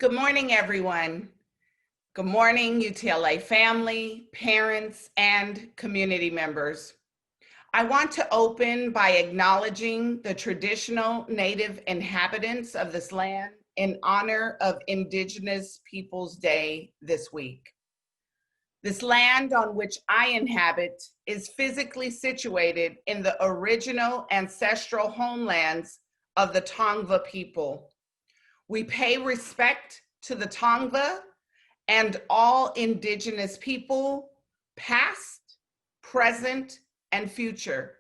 Good morning, everyone. Good morning, UTLA family, parents, and community members. I want to open by acknowledging the traditional Native inhabitants of this land in honor of Indigenous Peoples Day this week. This land on which I inhabit is physically situated in the original ancestral homelands of the Tongva people. We pay respect to the Tongva and all Indigenous people, past, present, and future,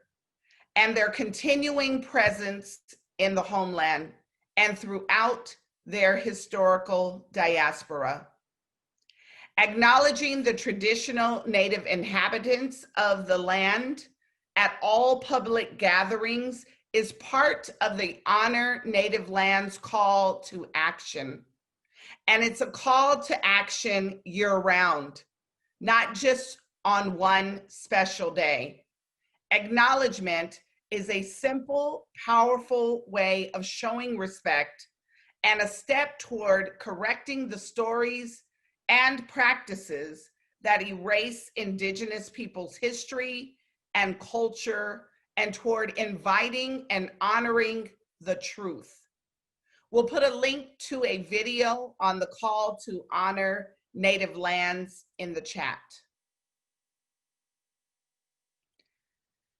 and their continuing presence in the homeland and throughout their historical diaspora. Acknowledging the traditional Native inhabitants of the land at all public gatherings is part of the Honor Native Lands call to action. And it's a call to action year-round, not just on one special day. Acknowledgement is a simple, powerful way of showing respect and a step toward correcting the stories and practices that erase Indigenous people's history and culture, and toward inviting and honoring the truth. We'll put a link to a video on the call to honor Native lands in the chat.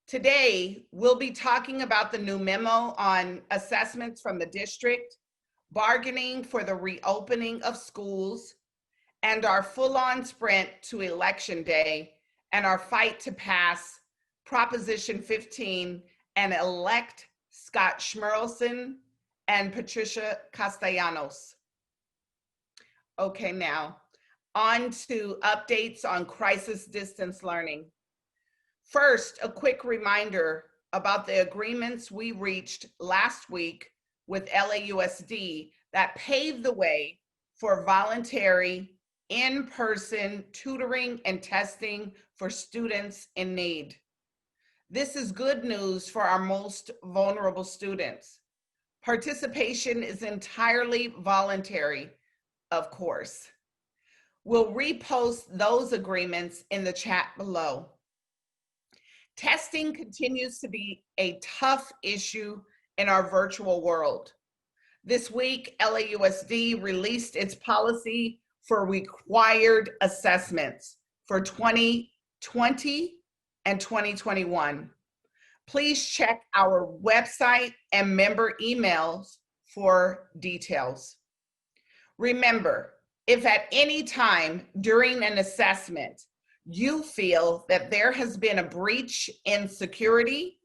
Today, we'll be talking about the new memo on assessments from the district, bargaining for the reopening of schools, and our full-on sprint to Election Day and our fight to pass Proposition 15 and elect Scott Schmerelson and Patricia Castellanos. Okay, now on to updates on crisis distance learning. First, a quick reminder about the agreements we reached last week with LAUSD that paved the way for voluntary in-person tutoring and testing for students in need. This is good news for our most vulnerable students. Participation is entirely voluntary, of course. We'll repost those agreements in the chat below. Testing continues to be a tough issue in our virtual world. This week, LAUSD released its policy for required assessments for 2020 and 2021. Please check our website and member emails for details. Remember, if at any time during an assessment you feel that there has been a breach in security,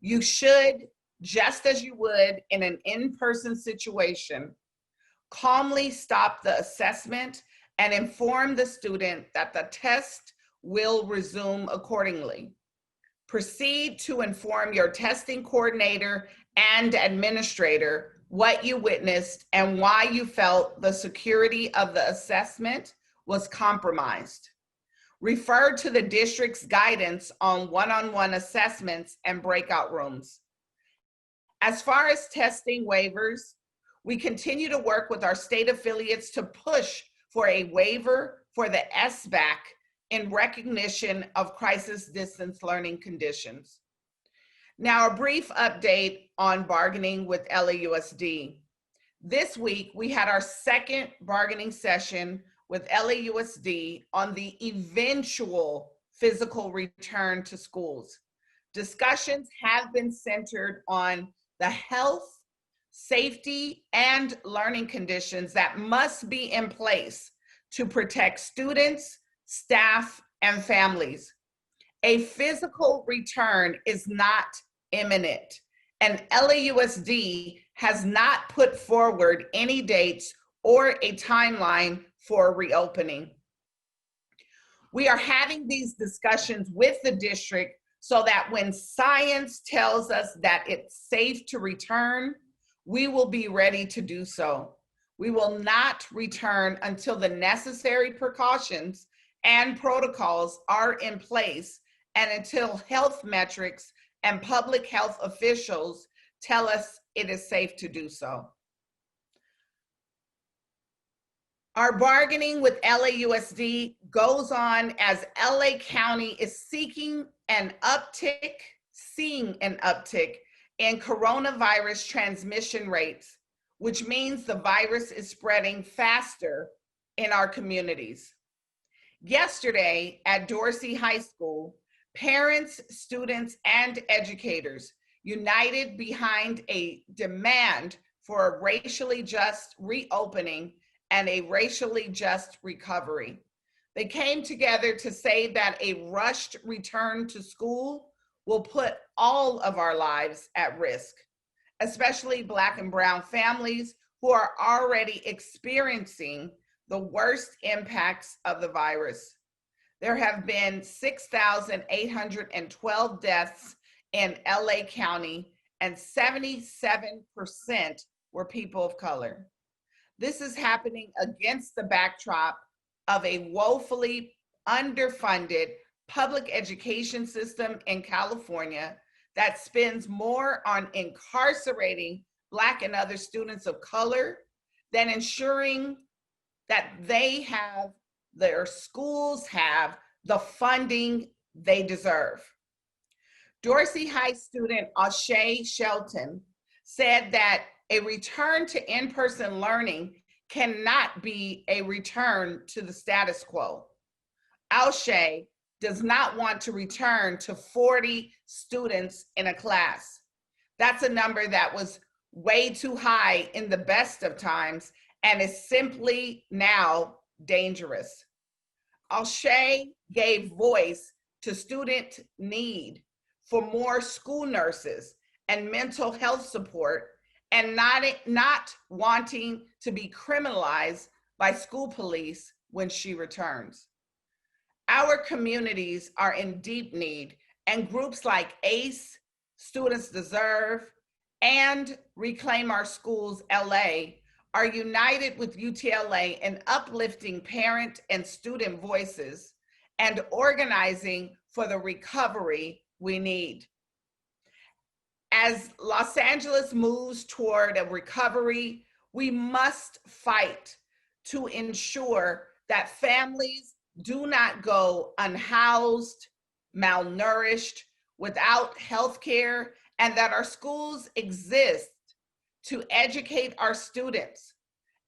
you should, just as you would in an in-person situation, calmly stop the assessment and inform the student that the test will resume accordingly. Proceed to inform your testing coordinator and administrator what you witnessed and why you felt the security of the assessment was compromised. Refer to the district's guidance on one-on-one assessments and breakout rooms. As far as testing waivers, we continue to work with our state affiliates to push for a waiver for the SBAC in recognition of crisis distance learning conditions. Now, a brief update on bargaining with LAUSD. This week, we had our second bargaining session with LAUSD on the eventual physical return to schools. Discussions have been centered on the health, safety, and learning conditions that must be in place to protect students, staff, and families. A physical return is not imminent, and LAUSD has not put forward any dates or a timeline for reopening. We are having these discussions with the district so that when science tells us that it's safe to return, we will be ready to do so. We will not return until the necessary precautions and protocols are in place and until health metrics and public health officials tell us it is safe to do so. Our bargaining with LAUSD goes on as LA County is seeing an uptick in coronavirus transmission rates, which means the virus is spreading faster in our communities. Yesterday at Dorsey High School, parents, students, and educators united behind a demand for a racially just reopening and a racially just recovery. They came together to say that a rushed return to school will put all of our lives at risk, especially Black and Brown families who are already experiencing the worst impacts of the virus. There have been 6,812 deaths in LA County, and 77% were people of color. This is happening against the backdrop of a woefully underfunded public education system in California that spends more on incarcerating Black and other students of color than ensuring that their schools have the funding they deserve. Dorsey High student O'Shea Shelton said that a return to in-person learning cannot be a return to the status quo. O'Shea does not want to return to 40 students in a class. That's a number that was way too high in the best of times and is simply now dangerous. O'Shea gave voice to student need for more school nurses and mental health support, and not wanting to be criminalized by school police when she returns. Our communities are in deep need, and groups like ACE, Students Deserve, and Reclaim Our Schools LA are united with UTLA in uplifting parent and student voices and organizing for the recovery we need. As Los Angeles moves toward a recovery, we must fight to ensure that families do not go unhoused, malnourished, without health care, and that our schools exist to educate our students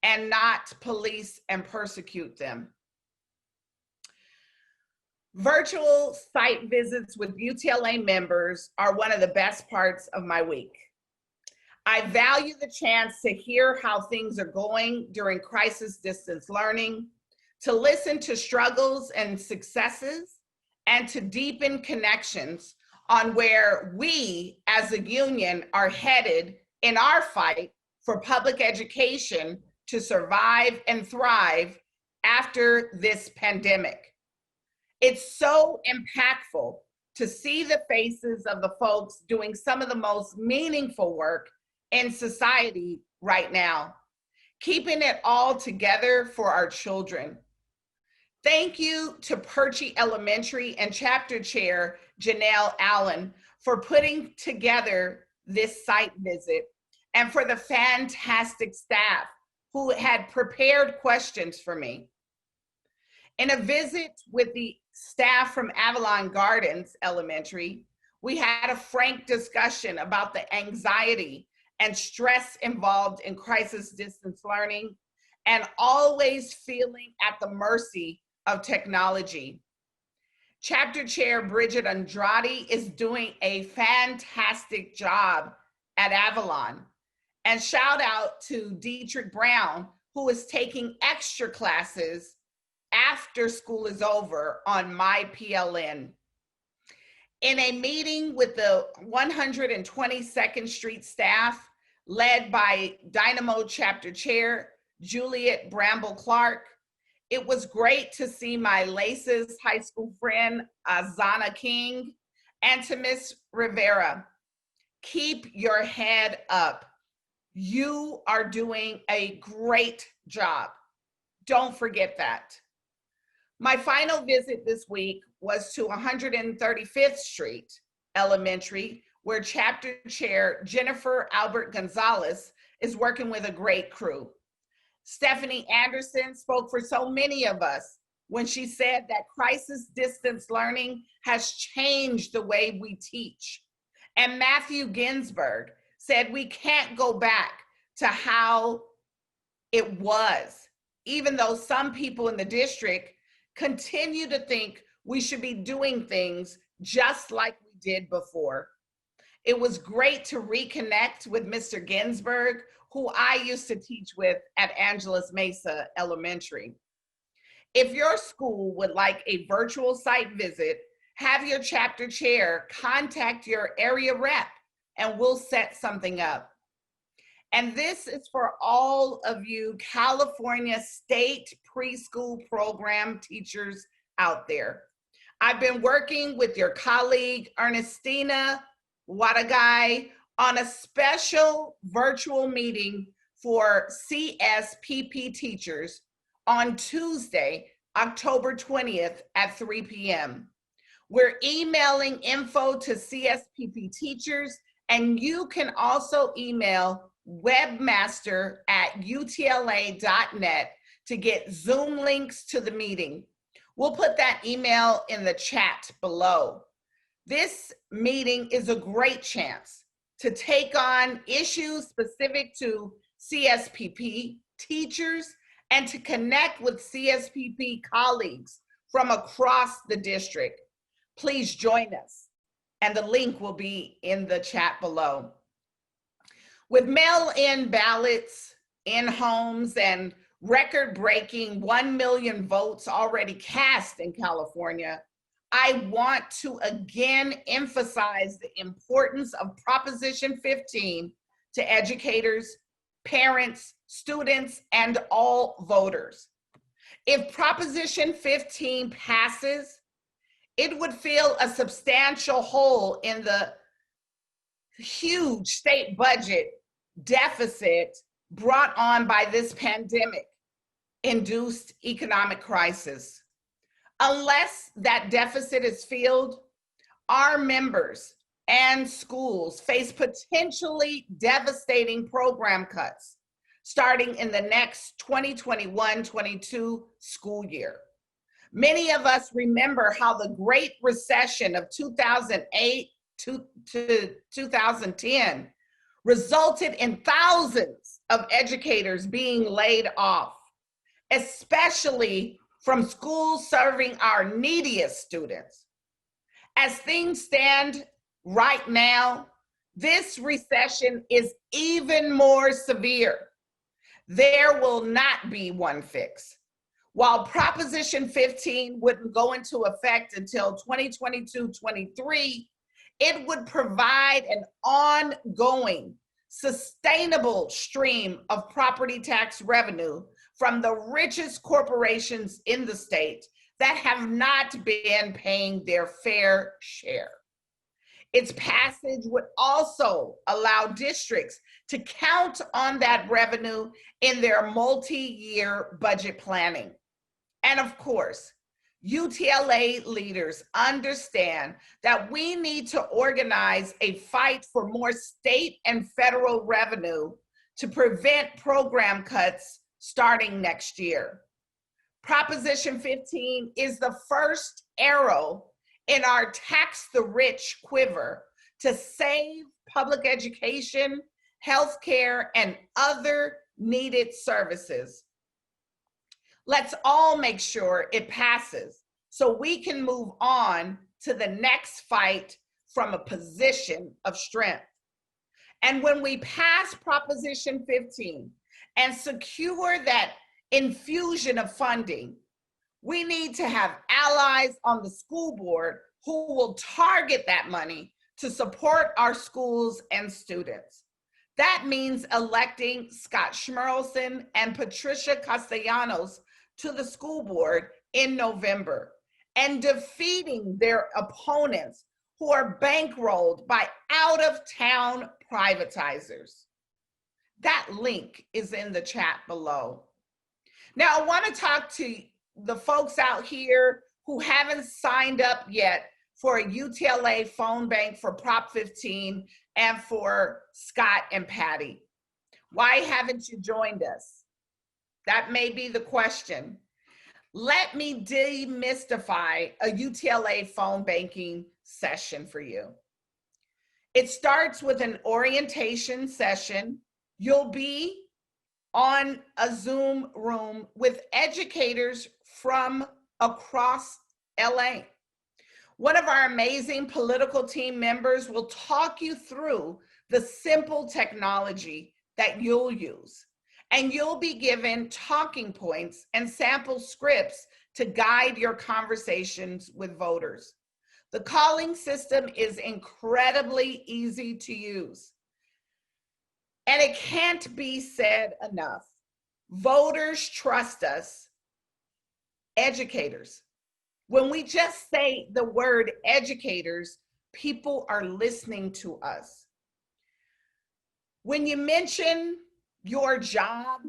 and not police and persecute them. Virtual site visits with UTLA members are one of the best parts of my week. I value the chance to hear how things are going during crisis distance learning, to listen to struggles and successes, and to deepen connections on where we as a union are headed in our fight for public education to survive and thrive after this pandemic. It's so impactful to see the faces of the folks doing some of the most meaningful work in society right now, keeping it all together for our children. Thank you to Paty Elementary and Chapter Chair Janelle Allen for putting together this site visit, and for the fantastic staff who had prepared questions for me. In a visit with the staff from Avalon Gardens Elementary, we had a frank discussion about the anxiety and stress involved in crisis distance learning, and always feeling at the mercy of technology. Chapter Chair Bridget Andrade is doing a fantastic job at Avalon. And shout out to Dietrich Brown, who is taking extra classes after school is over on my PLN. In a meeting with the 122nd Street staff, led by Dynamo Chapter Chair Juliet Bramble Clark, it was great to see my Laces high school friend, Azana King, and to Miss Rivera. Keep your head up. You are doing a great job. Don't forget that. My final visit this week was to 135th Street Elementary, where Chapter Chair Jennifer Albert Gonzalez is working with a great crew. Stephanie Anderson spoke for so many of us when she said that crisis distance learning has changed the way we teach. And Matthew Ginsburg said we can't go back to how it was, even though some people in the district continue to think we should be doing things just like we did before. It was great to reconnect with Mr. Ginsburg, who I used to teach with at Angeles Mesa Elementary. If your school would like a virtual site visit, have your chapter chair contact your area rep and we'll set something up. And this is for all of you California state preschool program teachers out there. I've been working with your colleague, Ernestina Wadagai, on a special virtual meeting for CSPP teachers on Tuesday, October 20th at 3 p.m. We're emailing info to CSPP teachers, and you can also email webmaster@utla.net to get Zoom links to the meeting. We'll put that email in the chat below. This meeting is a great chance to take on issues specific to CSPP teachers and to connect with CSPP colleagues from across the district. Please join us, and the link will be in the chat below. With mail-in ballots in homes and record-breaking 1 million votes already cast in California, I want to again emphasize the importance of Proposition 15 to educators, parents, students, and all voters. If Proposition 15 passes, it would fill a substantial hole in the huge state budget deficit brought on by this pandemic-induced economic crisis. Unless that deficit is filled, our members and schools face potentially devastating program cuts starting in the next 2021-22 school year. Many of us remember how the Great Recession of 2008 to 2010 resulted in thousands of educators being laid off, especially from schools serving our neediest students. As things stand right now, this recession is even more severe. There will not be one fix. While Proposition 15 wouldn't go into effect until 2022-23, it would provide an ongoing, sustainable stream of property tax revenue from the richest corporations in the state that have not been paying their fair share. Its passage would also allow districts to count on that revenue in their multi-year budget planning. And of course, UTLA leaders understand that we need to organize a fight for more state and federal revenue to prevent program cuts starting next year. Proposition 15 is the first arrow in our tax the rich quiver to save public education, healthcare, and other needed services. Let's all make sure it passes so we can move on to the next fight from a position of strength. And when we pass Proposition 15 and secure that infusion of funding, we need to have allies on the school board who will target that money to support our schools and students. That means electing Scott Schmerelson and Patricia Castellanos to the school board in November and defeating their opponents who are bankrolled by out-of-town privatizers. That link is in the chat below. Now, I want to talk to the folks out here who haven't signed up yet for a UTLA phone bank for Prop 15 and for Scott and Paty. Why haven't you joined us? That may be the question. Let me demystify a UTLA phone banking session for you. It starts with an orientation session. You'll be on a Zoom room with educators from across LA. One of our amazing political team members will talk you through the simple technology that you'll use. And you'll be given talking points and sample scripts to guide your conversations with voters. The calling system is incredibly easy to use. And it can't be said enough. Voters trust us, educators. When we just say the word educators, people are listening to us. When you mention your job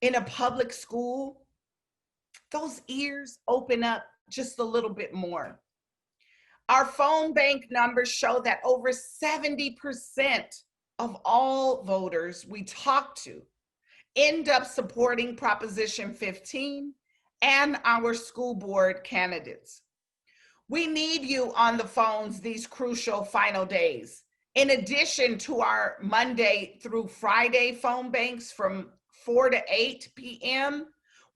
in a public school, those ears open up just a little bit more. Our phone bank numbers show that over 70% of all voters we talk to end up supporting Proposition 15 and our school board candidates. We need you on the phones these crucial final days. In addition to our Monday through Friday phone banks from 4 to 8 p.m.,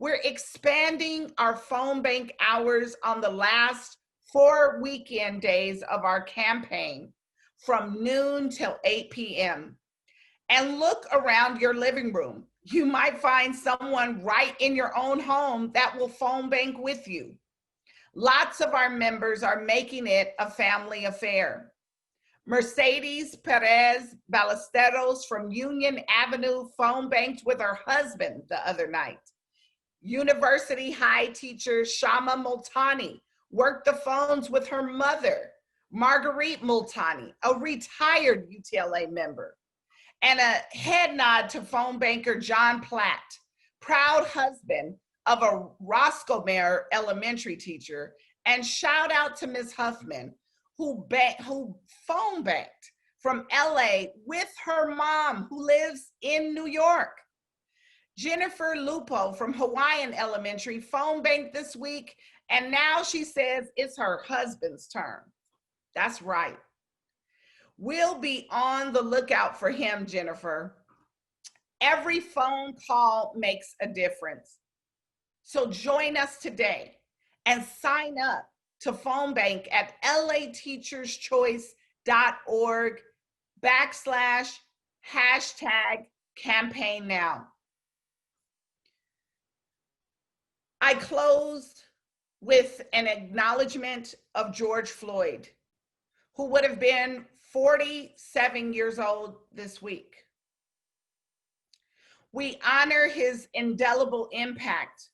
we're expanding our phone bank hours on the last 4 weekend days of our campaign from noon till 8 p.m. And look around your living room. You might find someone right in your own home that will phone bank with you. Lots of our members are making it a family affair. Mercedes Perez Ballesteros from Union Avenue phone banked with her husband the other night. University High teacher Shama Multani worked the phones with her mother, Marguerite Multani, a retired UTLA member. And a head nod to phone banker John Platt, proud husband of a Roscoe elementary teacher, and shout out to Ms. Huffman, who phone banked from LA with her mom, who lives in New York. Jennifer Lupo from Hawaiian Elementary phone banked this week, and now she says it's her husband's turn. That's right. We'll be on the lookout for him, Jennifer. Every phone call makes a difference. So join us today and sign up to phone bank at lateacherschoice.org/campaign now. I close with an acknowledgement of George Floyd, who would have been 47 years old this week. We honor his indelible impact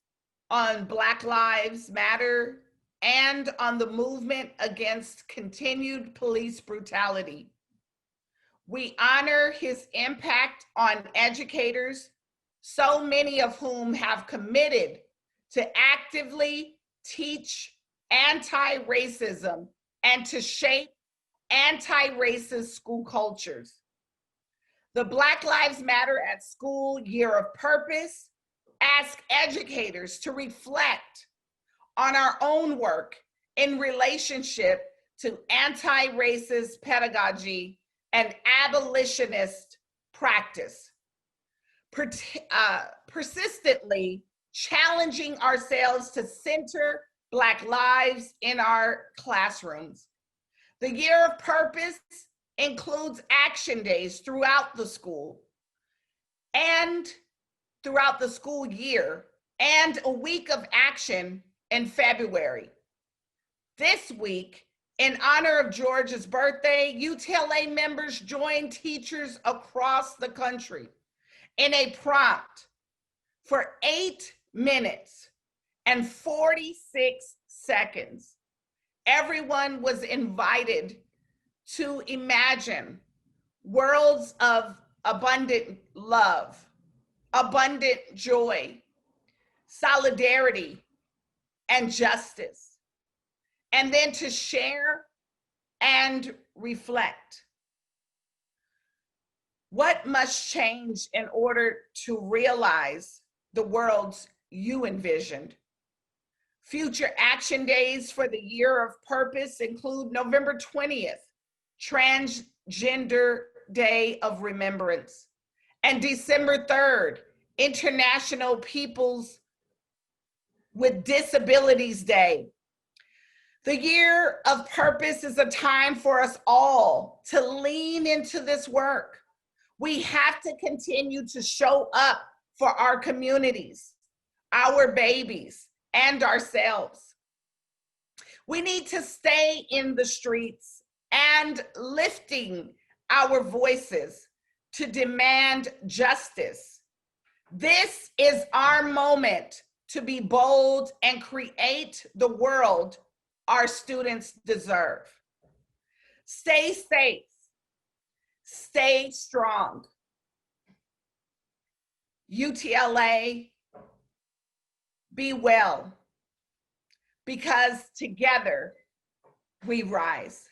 on Black Lives Matter and on the movement against continued police brutality. We honor his impact on educators, so many of whom have committed to actively teach anti-racism and to shape anti-racist school cultures. The Black Lives Matter at School Year of Purpose asks educators to reflect on our own work in relationship to anti-racist pedagogy and abolitionist practice, persistently challenging ourselves to center Black lives in our classrooms. The Year of Purpose includes action days throughout the school and throughout the school year, and a week of action in February. This week, in honor of George's birthday, UTLA members joined teachers across the country in a prompt for 8 minutes and 46 seconds. Everyone was invited to imagine worlds of abundant love, abundant joy, solidarity, and justice, and then to share and reflect. What must change in order to realize the worlds you envisioned. Future action days for the Year of Purpose include November 20th, Transgender Day of Remembrance, and December 3rd, International Peoples with Disabilities Day. The Year of Purpose is a time for us all to lean into this work. We have to continue to show up for our communities, our babies, and ourselves. We need to stay in the streets and lifting our voices to demand justice. This is our moment to be bold and create the world our students deserve. Stay safe, stay strong. UTLA, be well, because together we rise.